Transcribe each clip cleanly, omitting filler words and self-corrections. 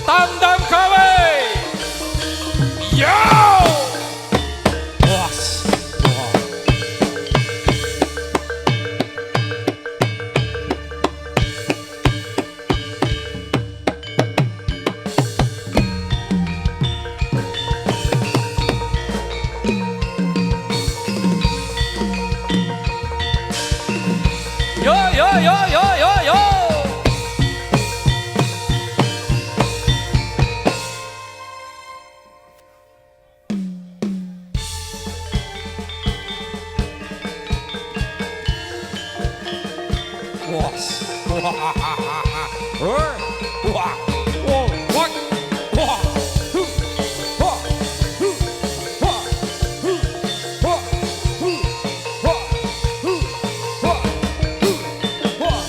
Tandang gawe. Yo. Was. Yo yo yo yo yo yo. Was. Wah. Wah. Wah. Wah. Wah. Hu. Wah. Hu. Wah. Hu. Wah. Hu. Wah. Hu. Wah. Hu. Wah.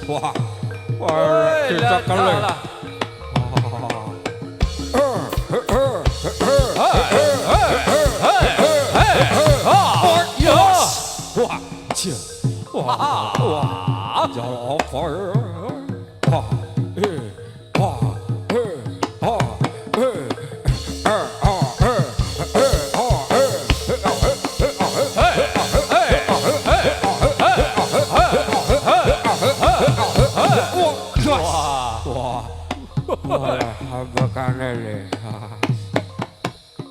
Wah. Wah, tidak kelih. Wah, cia. Wah, wah. Jalan apa ya?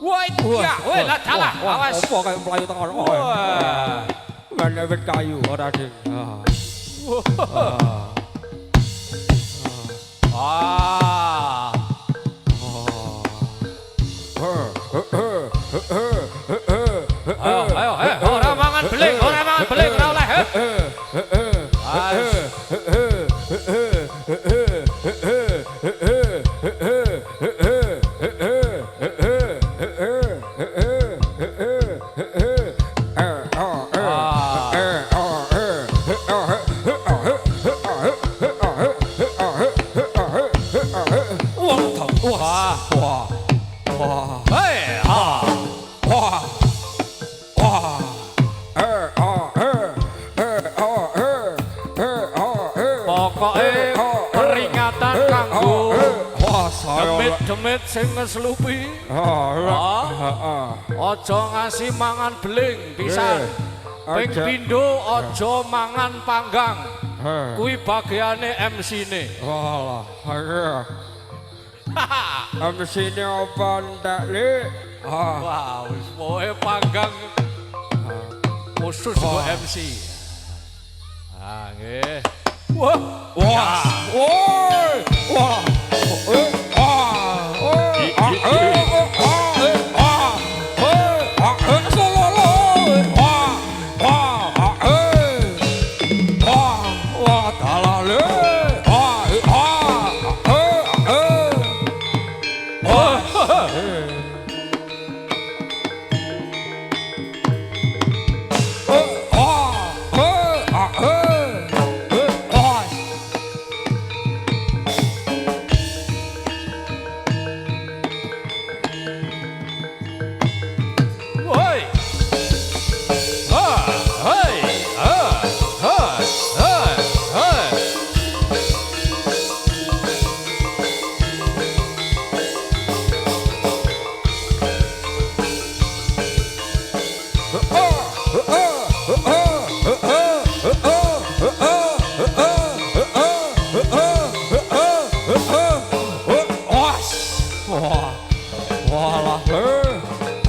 Wah, wah, lah salah, awas. Apa kayak melayu tengah? Mana bet kayu orang ding. Ayo, orang mangan beling, ora oleh. Peringatan kanggo demit sing ngeslupi. Aja ngasih mangan beling pisan. Ping pindho aja mangan panggang. Kuwi bagiane MC-ne. Walah, MC-ne apa ndak, Lik? Wah, wis pokoke panggang khusus kok MC. Nggih. Wah, wah, woi, wah,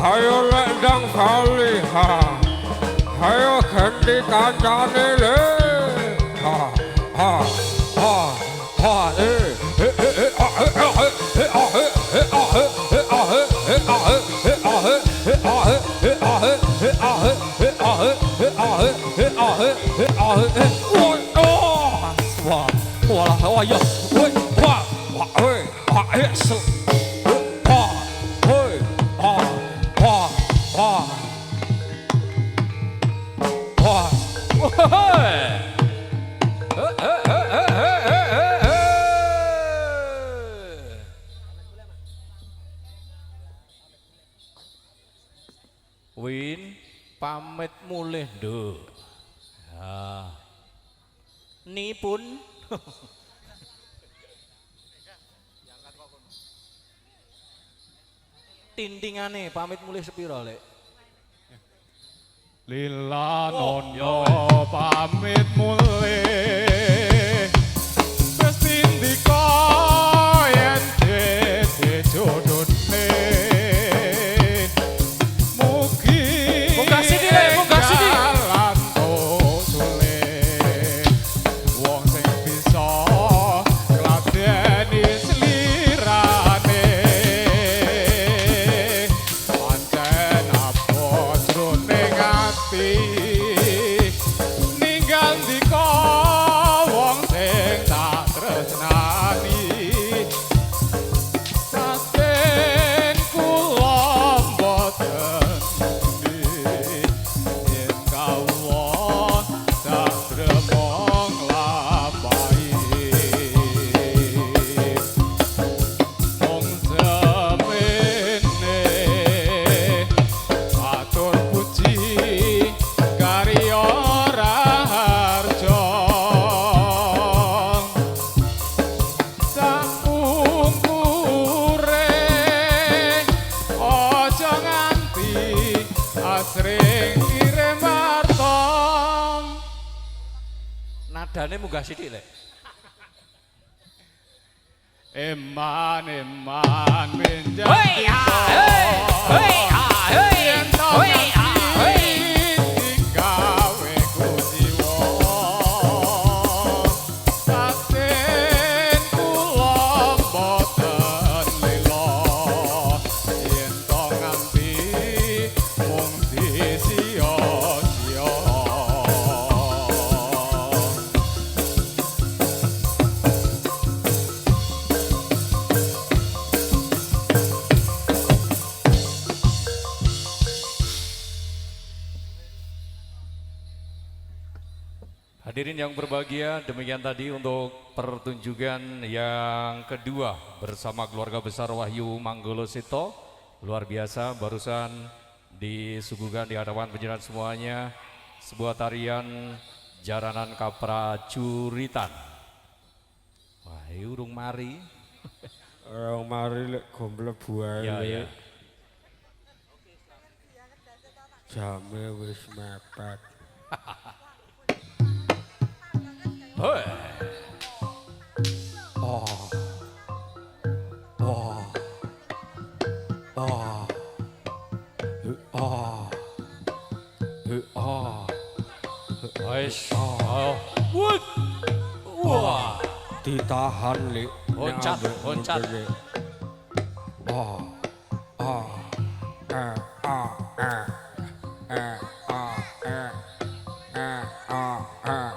ayo lendang kali, ayo ganti kancane le, Win pamit mulih nduk. Nipun. Tintingane pamit mulih sepira, Lek? Lila nono pamit mulih wis tindika yen dadi jodone mugi Munggah sini, Lek, munggah sini. lan sulit wong sing bisa ngladeni slirane pancen abot jroning ati ninggal dika asring kirim martom. Nadane munggah sithik lek. Eman minjam Hei ha hei hei ha hei hei ha hei. gawe kujiwa saten kula boten lila yen to nganti mung disia-sia. Hadirin yang berbahagia, demikian tadi untuk pertunjukan yang kedua bersama keluarga besar Wahyu Manggolo Sito. Luar biasa, barusan disuguhkan di hadapan penjenengan semuanya sebuah tarian Jaranan Kapracuritan. Wah, ini urung mari. Orang mari lek gomble buahe. Ya, ya. Jame wis mepet. Hei. Oh. Oh. Oh. Oh. Oh. Wes. Oh. Wut. Wah. Ditahan Lik. Loncat, loncat. Oh. Oh. Ah. Ah. Ah. Ah. Ah. Ah. Ah. Ah. Ah.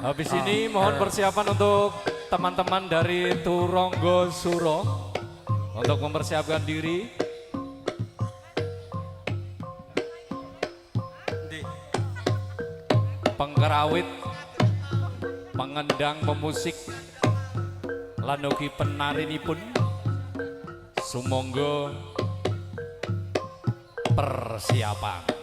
Habis ini mohon persiapan untuk teman-teman dari Turonggo Suro untuk mempersiapkan diri. Pengkerawit, pengendang, pemusik, lan ugi penarinipun sumangga persiapan.